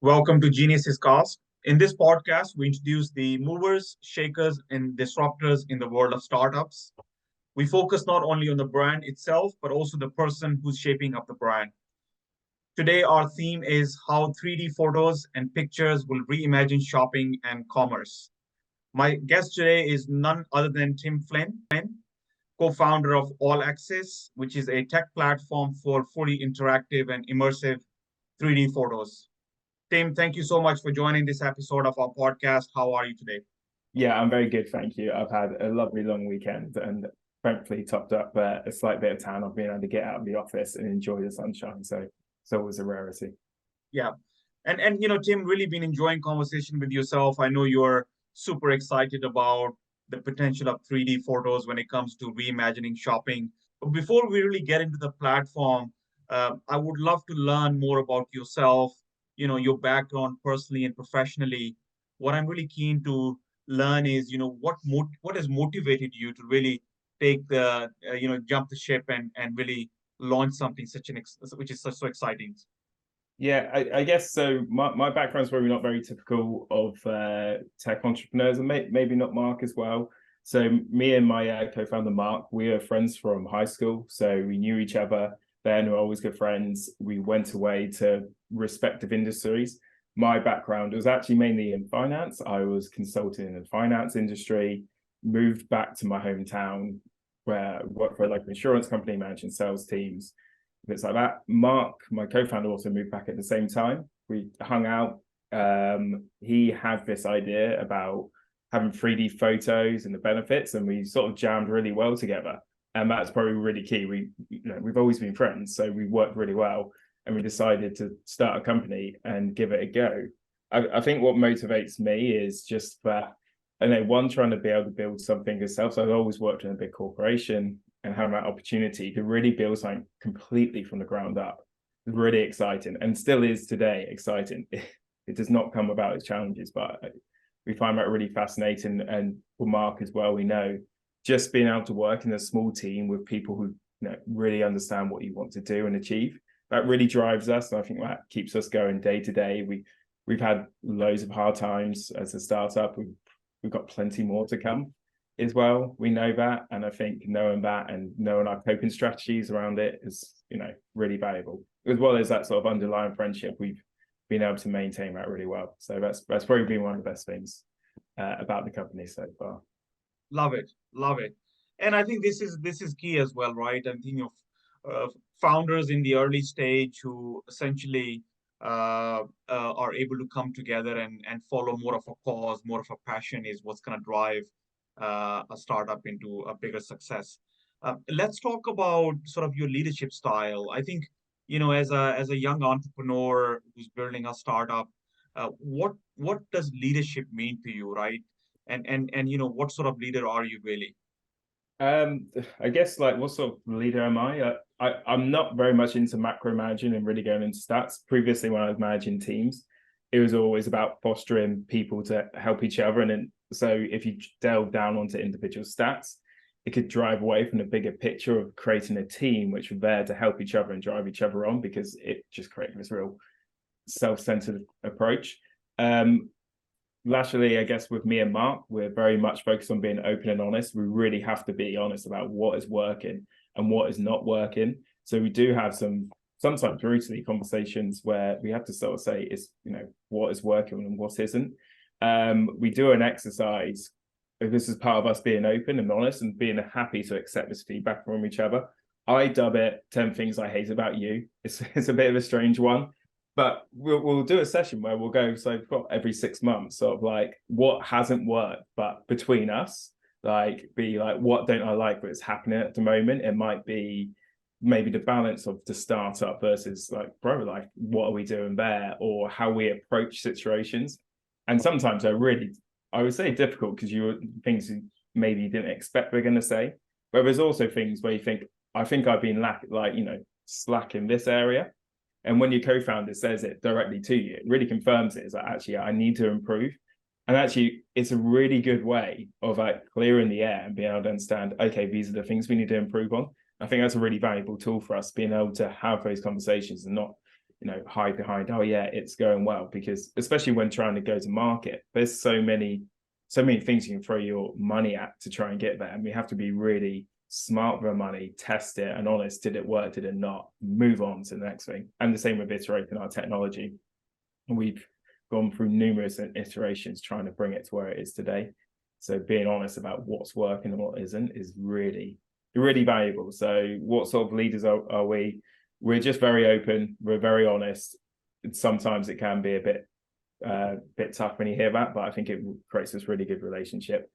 Welcome to Geniuses Cast. In this podcast, we introduce the movers, shakers, and disruptors in the world of startups. We focus not only on the brand itself, but also the person who's shaping up the brand. Today, our theme is how 3D photos and pictures will reimagine shopping and commerce. My guest today is none other than Tim Flynn, co-founder of All Axix, which is a tech platform for fully interactive and immersive 3D photos. Tim, thank you so much for joining this episode of our podcast. How are you today? Yeah, I'm very good, thank you. I've had a lovely long weekend and thankfully topped up a slight bit of tan. I've been able to get out of the office and enjoy the sunshine, so it's always a rarity. Yeah. And Tim, really been enjoying conversation with yourself. I know you're super excited about the potential of 3D photos when it comes to reimagining shopping. But before we really get into the platform, I would love to learn more about yourself, your background personally and professionally. What I'm really keen to learn is, what has motivated you to really take the, jump the ship and really launch something which is so exciting. Yeah, I guess so. My background's probably not very typical of tech entrepreneurs, and maybe not Mark as well. So me and my co-founder Mark, we are friends from high school, so we knew each other then. We're always good friends. We went away to respective industries. My background was actually mainly in finance. I was consulting in the finance industry, moved back to my hometown where I worked for a local insurance company, managing sales teams, bits like that. Mark, my co-founder, also moved back at the same time. We hung out. He had this idea about having 3D photos and the benefits, and we sort of jammed really well together. And that's probably really key. We've always been friends, so we worked really well, and we decided to start a company and give it a go. I think what motivates me is just that, I know, one, trying to be able to build something yourself. So I've always worked in a big corporation, and having that opportunity to really build something completely from the ground up is really exciting, and still is today exciting. It does not come without its challenges, but we find that really fascinating. And for Mark as well, we know just being able to work in a small team with people who really understand what you want to do and achieve, that really drives us. And I think that keeps us going day to day. We've had loads of hard times as a startup. We've got plenty more to come as well. We know that, and I think knowing that and knowing our coping strategies around it is really valuable, as well as that sort of underlying friendship. We've been able to maintain that really well, so that's probably been one of the best things about the company so far. Love it, and I think this is key as well, right? I'm thinking of founders in the early stage who essentially are able to come together and follow more of a cause, more of a passion is what's going to drive a startup into a bigger success. Let's talk about sort of your leadership style. I think, as a young entrepreneur who's building a startup, what does leadership mean to you, right? And what sort of leader are you really? I guess, like, what sort of leader am I? I'm not very much into macro managing and really going into stats. Previously, when I was managing teams, it was always about fostering people to help each other. And then, so if you delve down onto individual stats, it could drive away from the bigger picture of creating a team which are there to help each other and drive each other on, because it just creates this real self-centered approach. Lastly, I guess with me and Mark, we're very much focused on being open and honest. We really have to be honest about what is working and what is not working. So we do have some sometimes brutally conversations where we have to sort of say, what is working and what isn't. We do an exercise. This is part of us being open and honest and being happy to accept this feedback from each other. I dub it 10 things I hate about you. It's a bit of a strange one. But we'll do a session where we'll go, so we've got every 6 months, sort of like what hasn't worked, but between us, like what don't I like that's happening at the moment? It might be maybe the balance of the startup versus like what are we doing there, or how we approach situations. And sometimes they're really, I would say, difficult because things maybe you didn't expect we're going to say. But there's also things where you think, I think I've been slack in this area. And when your co-founder says it directly to you, it really confirms it. Is like, actually, I need to improve. And actually, it's a really good way of clearing the air and being able to understand, okay, these are the things we need to improve on. I think that's a really valuable tool for us, being able to have those conversations and not hide behind, oh yeah, it's going well, because especially when trying to go to market, there's so many things you can throw your money at to try and get there, and we have to be really smart with our money, test it, and honest. Did it work? Did it not? Move on to the next thing. And the same with iterating our technology. We've gone through numerous iterations trying to bring it to where it is today. So being honest about what's working and what isn't is really, really valuable. So what sort of leaders are we? We're just very open. We're very honest. Sometimes it can be a bit tough when you hear that, but I think it creates this really good relationship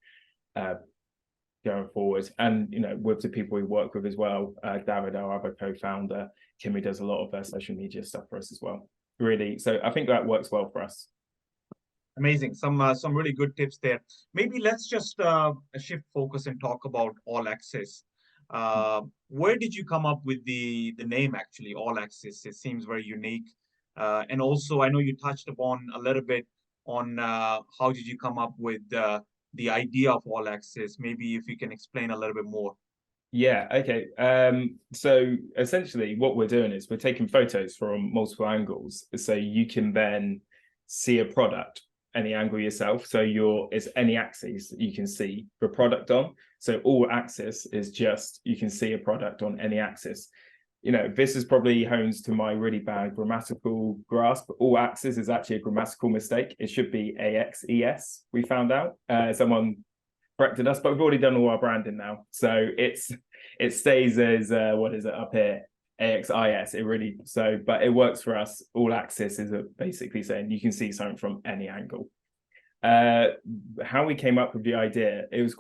going forward. And with the people we work with as well, David, our other co-founder, Kimmy does a lot of their social media stuff for us as well. Really, so I think that works well for us. Amazing. Some really good tips there. Maybe let's just shift focus and talk about All Axix. Where did you come up with the name, actually, All Axix? It seems very unique. And also, I know you touched upon a little bit on how did you come up with the idea of All Axix. Maybe if you can explain a little bit more. Yeah, okay. So essentially what we're doing is we're taking photos from multiple angles, so you can then see a product any angle yourself. So it's any axis you can see the product on. So All Axix is just, you can see a product on any axis. This is probably hones to my really bad grammatical grasp. All Axix is actually a grammatical mistake. It should be AXES, we found out. Someone corrected us, but we've already done all our branding now. So it stays as, what is it up here? AXIS. But it works for us. All Axix is basically saying you can see something from any angle. How we came up with the idea, it was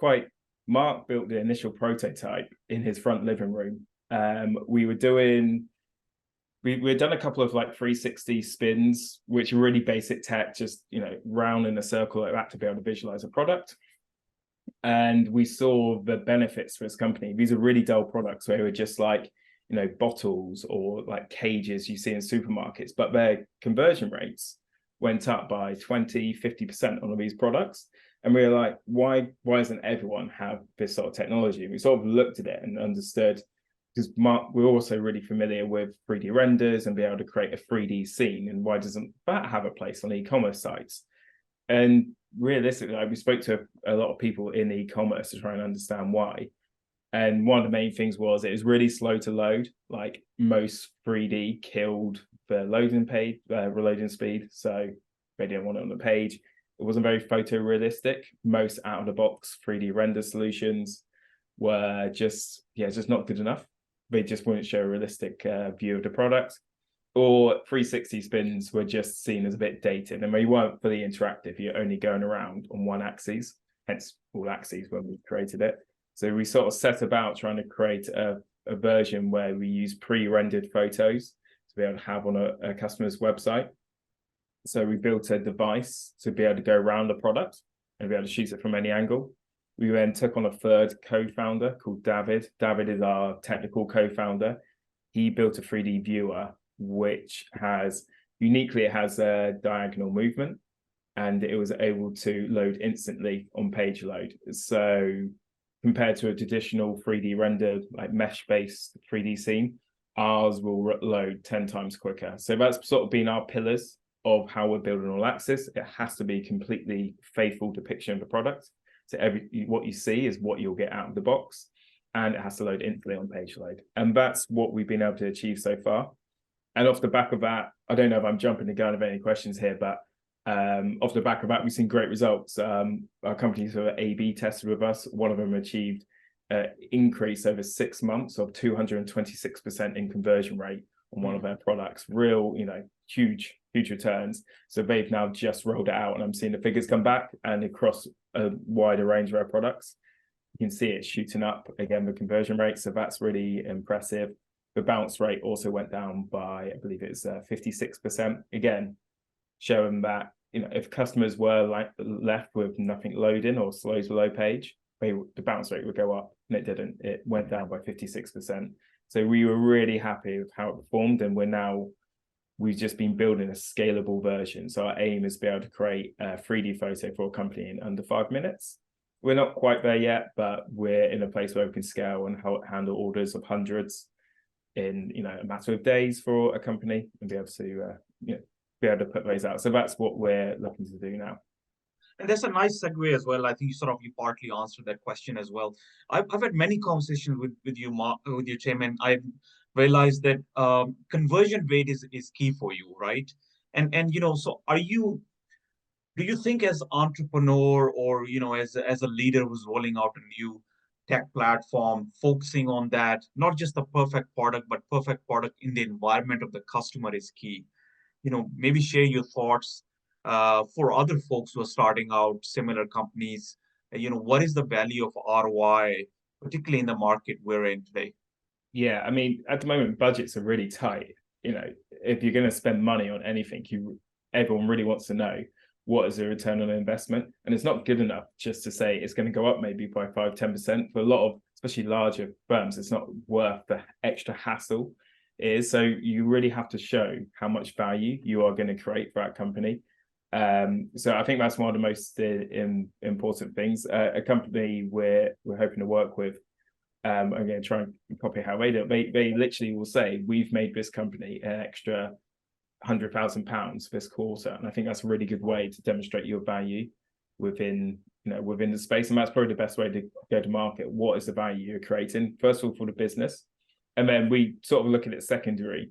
Mark built the initial prototype in his front living room. We'd done a couple of 360 spins, which are really basic tech, just round in a circle like that to be able to visualize a product. And we saw the benefits for his company. These are really dull products where we're just bottles or cages you see in supermarkets, but their conversion rates went up by 20-50% on all these products. And we were like, why doesn't everyone have this sort of technology? And we sort of looked at it and understood, because we're also really familiar with 3D renders and be able to create a 3D scene, and why doesn't that have a place on e-commerce sites? And realistically, we spoke to a lot of people in e-commerce to try and understand why. And one of the main things was it was really slow to load. Most 3D killed the reloading speed. So they didn't want it on the page. It wasn't very photorealistic. Most out-of-the-box 3D render solutions were just not good enough. They just wouldn't show a realistic view of the product. Or 360 spins were just seen as a bit dated, and they weren't fully interactive. You're only going around on one axis, hence All Axix when we created it. So we sort of set about trying to create a version where we use pre-rendered photos to be able to have on a customer's website. So we built a device to be able to go around the product and be able to shoot it from any angle. We then took on a third co-founder called David. David is our technical co-founder. He built a 3D viewer, which uniquely has a diagonal movement, and it was able to load instantly on page load. So compared to a traditional 3D rendered, mesh-based 3D scene, ours will load 10 times quicker. So that's sort of been our pillars of how we're building All Axix. It has to be completely faithful depiction of the product. So what you see is what you'll get out of the box, and it has to load instantly on page load. And that's what we've been able to achieve so far. And off the back of that, I don't know if I'm jumping the gun of any questions here, but off the back of that, we've seen great results. Our companies who are A/B tested with us, one of them achieved an increase over 6 months of 226% in conversion rate on one of their products. Real, huge returns. So they've now just rolled it out, and I'm seeing the figures come back, and across a wider range of our products, you can see it shooting up again, the conversion rate. So that's really impressive. The bounce rate also went down by, I believe it's 56%. Again, showing that if customers were left with nothing loading or slow to load page, the bounce rate would go up, and it didn't. It went down by 56%. So we were really happy with how it performed, and we've just been building a scalable version. So our aim is to be able to create a 3D photo for a company in under 5 minutes. We're not quite there yet, but we're in a place where we can scale and handle orders of hundreds in a matter of days for a company and be able to be able to put those out. So that's what we're looking to do now. And that's a nice segue as well. I think you partly answered that question as well. I've had many conversations with you, Mark, with you, Tim, and I've realized that conversion rate is key for you, right? And so do you think as entrepreneur or as a leader who's rolling out a new tech platform, focusing on that, not just the perfect product, but perfect product in the environment of the customer is key? Maybe share your thoughts for other folks who are starting out similar companies. What is the value of ROI, particularly in the market we're in today? Yeah, I mean, at the moment, budgets are really tight. If you're going to spend money on anything, everyone really wants to know what is the return on investment. And it's not good enough just to say it's going to go up maybe by 5-10%. For a lot of, especially larger firms, it's not worth the extra hassle is. So you really have to show how much value you are going to create for that company. So I think that's one of the most important things. A company we're hoping to work with, I'm going to try and copy how they do it. They literally will say, we've made this company an extra £100,000 this quarter. And I think that's a really good way to demonstrate your value within the space. And that's probably the best way to go to market. What is the value you're creating? First of all, for the business. And then we sort of look at it secondary,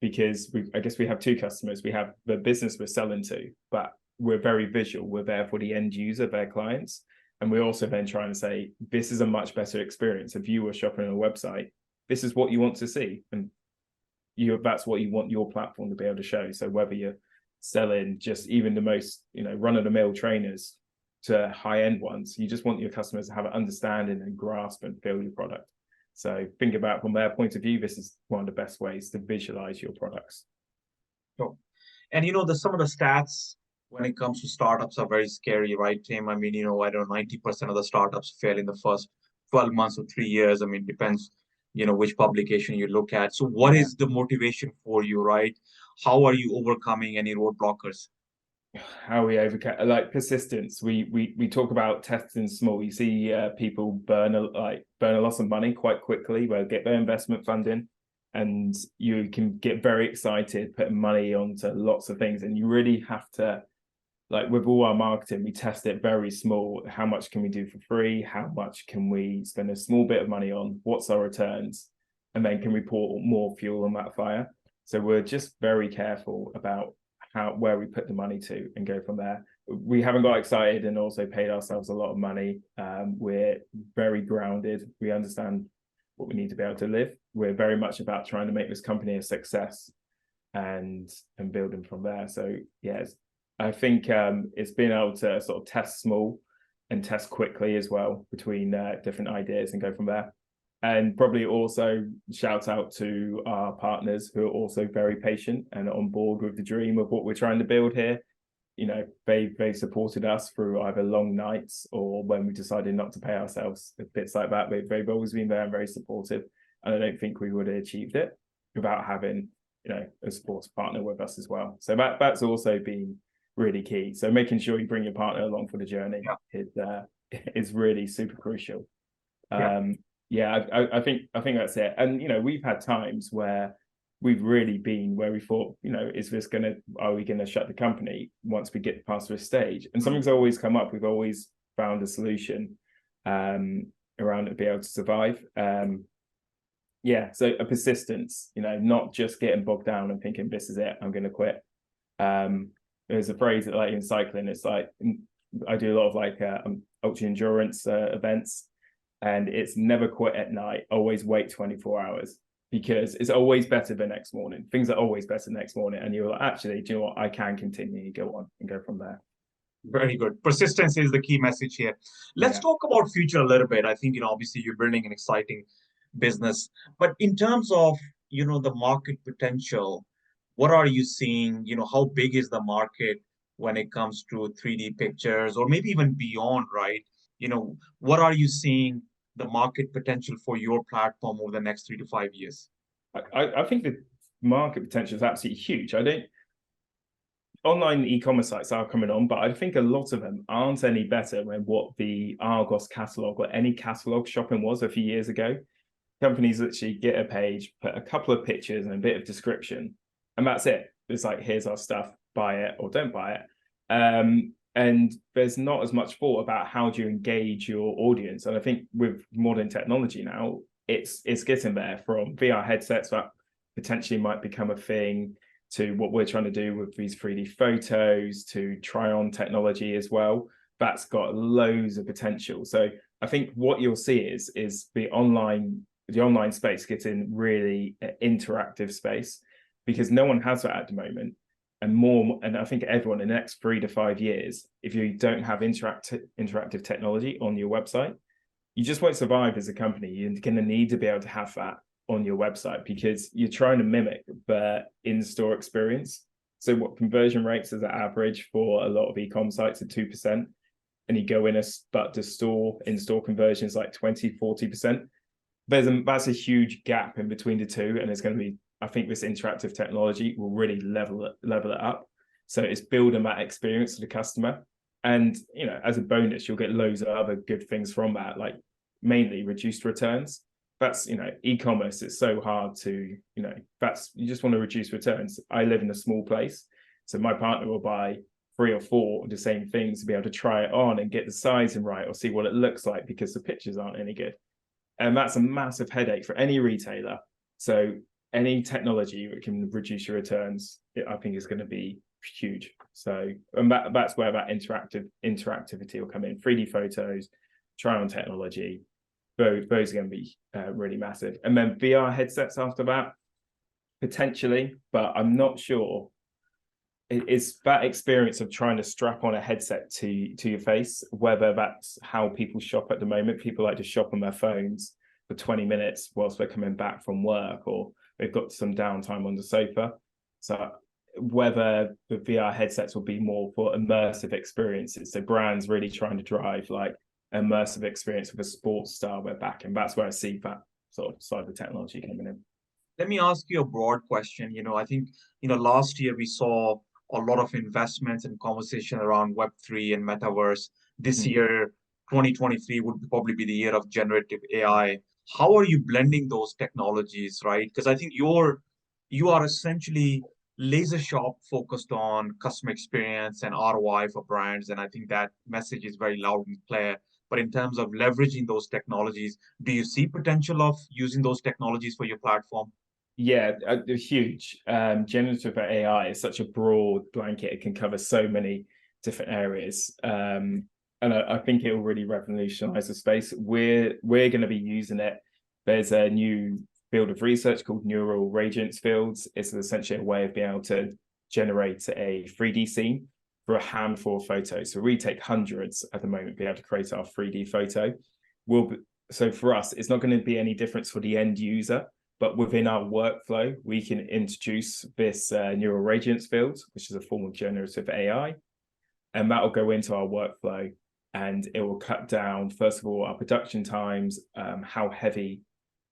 because I guess we have two customers. We have the business we're selling to, but we're very visual. We're there for the end user, their clients. And we're also then trying to say, this is a much better experience. If you were shopping on a website, this is what you want to see. And that's what you want your platform to be able to show. So whether you're selling just even the most, run-of-the-mill trainers to high-end ones, you just want your customers to have an understanding and grasp and feel your product. So think about from their point of view, this is one of the best ways to visualize your products. Sure. And some of the stats when it comes to startups are very scary, right, Tim? I mean, I don't know, 90% of the startups fail in the first 12 months or 3 years. I mean, it depends, which publication you look at. So what is the motivation for you, right? How are you overcoming any roadblockers? How we overcome, like persistence. We talk about testing small. You see people burn a lot of money quite quickly. They'll get their investment funding, and you can get very excited putting money onto lots of things. And you really have to, like with all our marketing, we test it very small. How much can we do for free? How much can we spend a small bit of money on? What's our returns? And then can we pour more fuel on that fire? So we're just very careful about where we put the money to and go from there. We haven't got excited and also paid ourselves a lot of money. We're very grounded. We understand what we need to be able to live. We're very much about trying to make this company a success and building from there. So yes, I think it's been able to sort of test small and test quickly as well between different ideas and go from there. And probably also shout out to our partners who are also very patient and on board with the dream of what we're trying to build here. They supported us through either long nights or when we decided not to pay ourselves, bits like that. They've always been there and very supportive. And I don't think we would have achieved it without having, a sports partner with us as well. So that's also been really key. So making sure you bring your partner along for the journey is really super crucial. I think that's it. And we've had times where we've really been where we thought, are we gonna shut the company once we get past this stage? And something's always come up. We've always found a solution around it to be able to survive. So a persistence, not just getting bogged down and thinking this is it, I'm gonna quit. There's a phrase that, like in cycling, it's like I do a lot of ultra endurance events. And it's never quit at night, always wait 24 hours, because it's always better the next morning. Things are always better the next morning. And you're like, actually, do you know what? I can continue, go on and go from there. Very good. Persistence is the key message here. Let's talk about future a little bit. I think, obviously you're building an exciting business, but in terms of, the market potential, what are you seeing? How big is the market when it comes to 3D pictures or maybe even beyond, right? What are you seeing the market potential for your platform over the next 3 to 5 years? I think the market potential is absolutely huge. Online e-commerce sites are coming on, but I think a lot of them aren't any better than what the Argos catalog or any catalog shopping was a few years ago. companies literally get a page, put a couple of pictures and a bit of description, and that's it. It's like, here's our stuff, buy it or don't buy it. And there's not as much thought about how do you engage your audience. And I think with modern technology now, it's getting there, from VR headsets that potentially might become a thing, to what we're trying to do with these 3D photos, to try on technology as well. That's got loads of potential. So I think what you'll see is the online space getting really interactive space, because no one has that at the moment. And I think everyone in the next 3 to 5 years, if you don't have interactive technology on your website, you just won't survive as a company. You're going to need to be able to have that on your website, because you're trying to mimic the in-store experience. So what conversion rates is the average for a lot of e-com sites at 2%, and you go in but the in-store conversions like 20-40%. That's a huge gap in between the two, and it's going to be, I think this interactive technology will really level it up. So it's building that experience to the customer. And, you know, as a bonus, you'll get loads of other good things from that, like mainly reduced returns. That's, you know, e-commerce, it's so hard to, you know, you just want to reduce returns. I live in a small place, so my partner will buy 3 or 4 of the same things to be able to try it on and get the sizing right, or see what it looks like, because the pictures aren't any good. And that's a massive headache for any retailer. So any technology that can reduce your returns, I think is going to be huge. So, and that's where that interactivity will come in. 3D photos, try on technology, those are going to be really massive. And then VR headsets after that, potentially, but I'm not sure. It's that experience of trying to strap on a headset to your face, whether that's how people shop at the moment. People like to shop on their phones for 20 minutes whilst they're coming back from work, or they've got some downtime on the sofa. So whether the VR headsets will be more for immersive experiences, so brands really trying to drive like immersive experience with a sports style we're back, and that's where I see that sort of side of technology coming in. Let me ask you a broad question. I think, last year we saw a lot of investments and conversation around Web3 and metaverse. This year, 2023 would probably be the year of generative AI. How are you blending those technologies, right? Because I think you are essentially laser sharp focused on customer experience and ROI for brands. And I think that message is very loud and clear. But in terms of leveraging those technologies, do you see potential of using those technologies for your platform? Yeah, huge. Generative AI is such a broad blanket; it can cover so many different areas, and I think it will really revolutionize the space. We're going to be using it. There's a new field of research called neural radiance fields. It's essentially a way of being able to generate a 3D scene for a handful of photos. So we take hundreds at the moment to be able to create our 3D photo. So for us, it's not going to be any difference for the end user. But within our workflow, we can introduce this neural radiance field, which is a form of generative AI. And that will go into our workflow, and it will cut down, first of all, our production times, how heavy.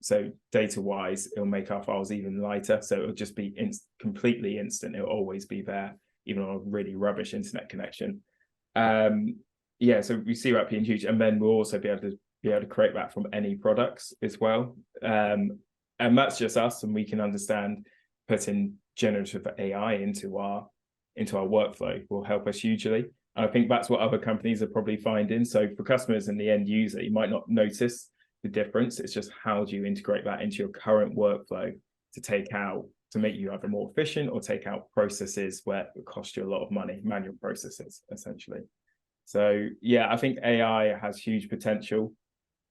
So data-wise, it'll make our files even lighter. So it'll just be completely instant. It'll always be there, even on a really rubbish internet connection. Yeah, so we see that being huge. And then we'll also be able to create that from any products as well. And that's just us, and we can understand putting generative AI into our workflow will help us hugely. And I think that's what other companies are probably finding. So for customers and the end user, you might not notice the difference. It's just how do you integrate that into your current workflow to make you either more efficient or take out processes where it cost you a lot of money, manual processes, essentially. So yeah, I think AI has huge potential.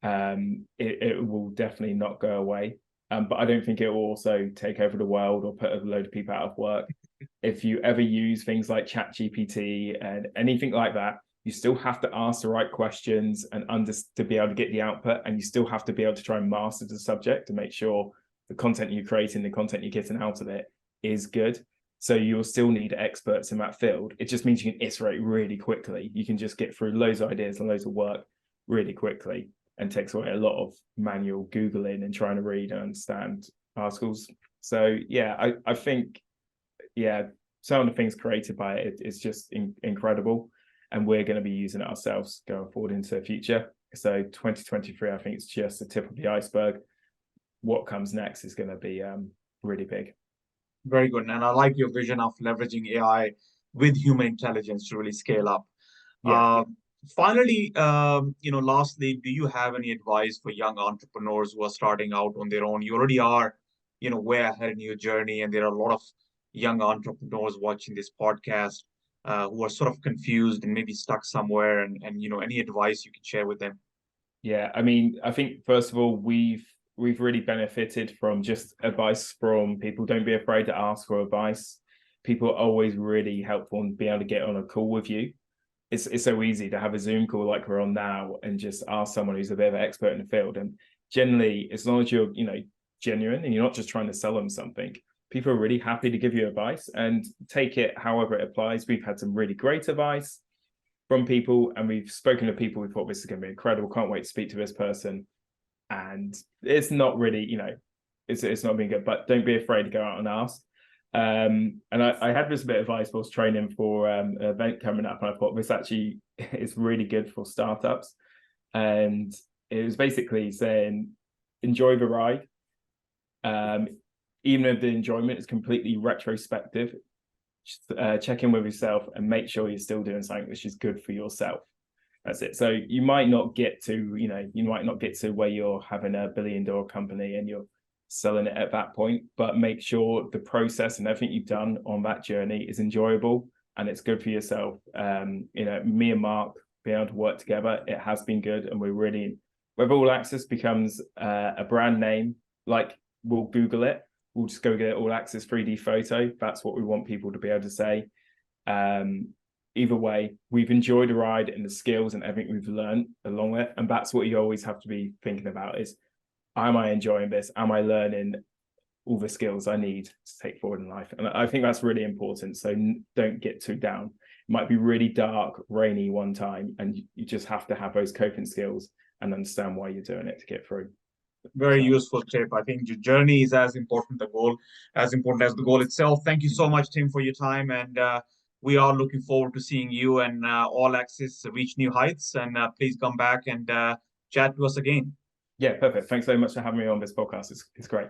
It will definitely not go away. But I don't think it will also take over the world or put a load of people out of work. If you ever use things like ChatGPT and anything like that, you still have to ask the right questions and to be able to get the output. And you still have to be able to try and master the subject to make sure the content you're creating, the content you're getting out of it is good. So you'll still need experts in that field. It just means you can iterate really quickly. You can just get through loads of ideas and loads of work really quickly, and takes away a lot of manual Googling and trying to read and understand articles. So yeah, I think, yeah, some of the things created by it is just incredible. And we're going to be using it ourselves going forward into the future. So 2023, I think it's just the tip of the iceberg. what comes next is going to be really big. Very good. And I like your vision of leveraging AI with human intelligence to really scale up. Yeah. Finally, lastly, do you have any advice for young entrepreneurs who are starting out on their own? You already are, way ahead in your journey, and there are a lot of young entrepreneurs watching this podcast who are sort of confused and maybe stuck somewhere. And any advice you can share with them? Yeah, I mean, I think first of all, we've really benefited from just advice from people. Don't be afraid to ask for advice. People are always really helpful and be able to get on a call with you. It's so easy to have a Zoom call like we're on now and just ask someone who's a bit of an expert in the field. And generally, as long as you're, genuine and you're not just trying to sell them something, people are really happy to give you advice and take it however it applies. We've had some really great advice from people, and we've spoken to people we thought this is going to be incredible, can't wait to speak to this person, and it's not really, it's not been good, but don't be afraid to go out and ask. And I had this bit of advice. I was training for an event coming up, and I thought this actually is really good for startups, and it was basically saying enjoy the ride, even if the enjoyment is completely retrospective. Check in with yourself and make sure you're still doing something which is good for yourself. That's it. So you might not get to, where you're having $1 billion company and you're selling it at that point, but make sure the process and everything you've done on that journey is enjoyable and it's good for yourself. Me and Mark being able to work together, it has been good, and we're really, whether All Axix becomes a brand name, like we'll Google it, we'll just go get All Axix 3D photo. That's what we want people to be able to say. Either way, we've enjoyed the ride and the skills and everything we've learned along it. And that's what you always have to be thinking about is, am I enjoying this? Am I learning all the skills I need to take forward in life? And I think that's really important. So don't get too down. It might be really dark, rainy one time, and you just have to have those coping skills and understand why you're doing it to get through. Very useful tip. I think your journey is as important as the goal itself. Thank you so much, Tim, for your time. And we are looking forward to seeing you and All Axix reach new heights. And please come back and chat to us again. Yeah, perfect. Thanks very much for having me on this podcast. It's great.